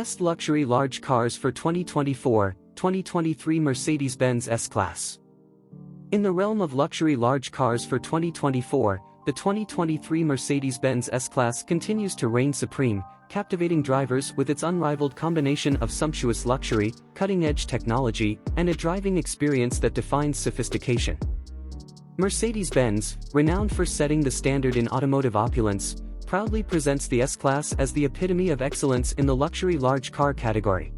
Best Luxury Large Cars for 2024-2023 Mercedes-Benz S-Class. In the realm of luxury large cars for 2024, the 2023 Mercedes-Benz S-Class continues to reign supreme, captivating drivers with its unrivaled combination of sumptuous luxury, cutting-edge technology, and a driving experience that defines sophistication. Mercedes-Benz, renowned for setting the standard in automotive opulence, proudly presents the S-Class as the epitome of excellence in the luxury large car category.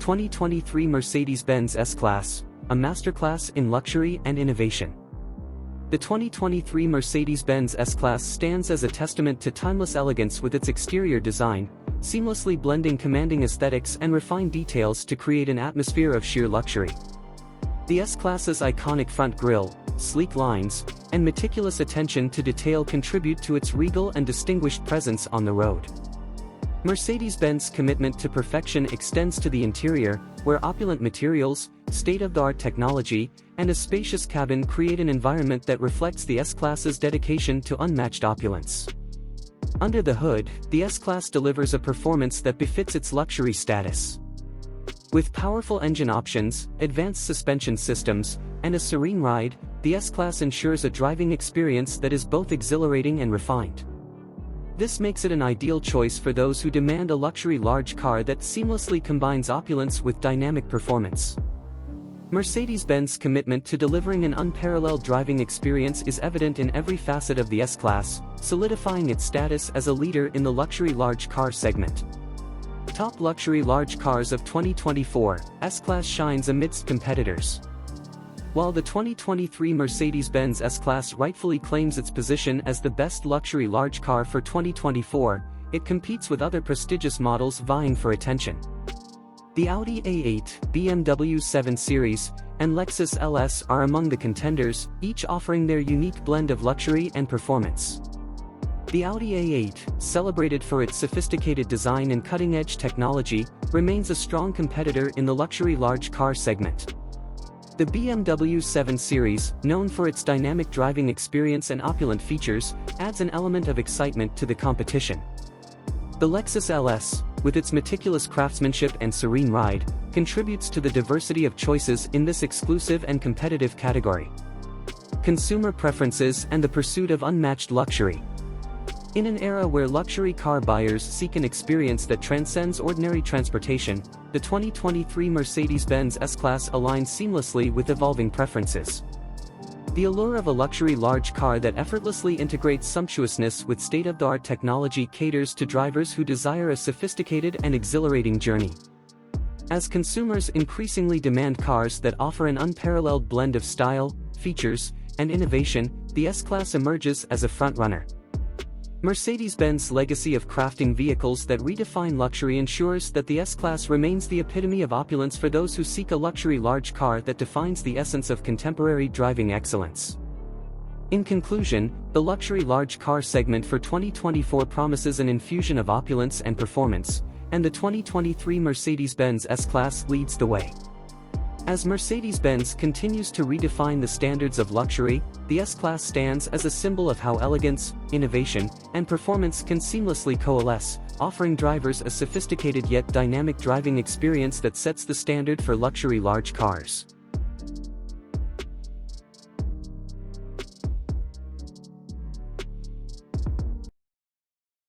2023 Mercedes-Benz S-Class, a masterclass in luxury and innovation. The 2023 Mercedes-Benz S-Class stands as a testament to timeless elegance with its exterior design, seamlessly blending commanding aesthetics and refined details to create an atmosphere of sheer luxury. The S-Class's iconic front grille, sleek lines, and meticulous attention to detail contribute to its regal and distinguished presence on the road. Mercedes-Benz's commitment to perfection extends to the interior, where opulent materials, state-of-the-art technology, and a spacious cabin create an environment that reflects the S-Class's dedication to unmatched opulence. Under the hood, the S-Class delivers a performance that befits its luxury status. With powerful engine options, advanced suspension systems, and a serene ride, the S-Class ensures a driving experience that is both exhilarating and refined. This makes it an ideal choice for those who demand a luxury large car that seamlessly combines opulence with dynamic performance. Mercedes-Benz's commitment to delivering an unparalleled driving experience is evident in every facet of the S-Class, solidifying its status as a leader in the luxury large car segment. Top luxury large cars of 2024, S-Class shines amidst competitors. While the 2023 Mercedes-Benz S-Class rightfully claims its position as the best luxury large car for 2024, it competes with other prestigious models vying for attention. The Audi A8, BMW 7 Series, and Lexus LS are among the contenders, each offering their unique blend of luxury and performance. The Audi A8, celebrated for its sophisticated design and cutting-edge technology, remains a strong competitor in the luxury large car segment. The BMW 7 Series, known for its dynamic driving experience and opulent features, adds an element of excitement to the competition. The Lexus LS, with its meticulous craftsmanship and serene ride, contributes to the diversity of choices in this exclusive and competitive category. Consumer preferences and the pursuit of unmatched luxury. In an era where luxury car buyers seek an experience that transcends ordinary transportation, the 2023 Mercedes-Benz S-Class aligns seamlessly with evolving preferences. The allure of a luxury large car that effortlessly integrates sumptuousness with state-of-the-art technology caters to drivers who desire a sophisticated and exhilarating journey. As consumers increasingly demand cars that offer an unparalleled blend of style, features, and innovation, the S-Class emerges as a frontrunner. Mercedes-Benz's legacy of crafting vehicles that redefine luxury ensures that the S-Class remains the epitome of opulence for those who seek a luxury large car that defines the essence of contemporary driving excellence. In conclusion, the luxury large car segment for 2024 promises an infusion of opulence and performance, and the 2023 Mercedes-Benz S-Class leads the way. As Mercedes-Benz continues to redefine the standards of luxury, the S-Class stands as a symbol of how elegance, innovation, and performance can seamlessly coalesce, offering drivers a sophisticated yet dynamic driving experience that sets the standard for luxury large cars.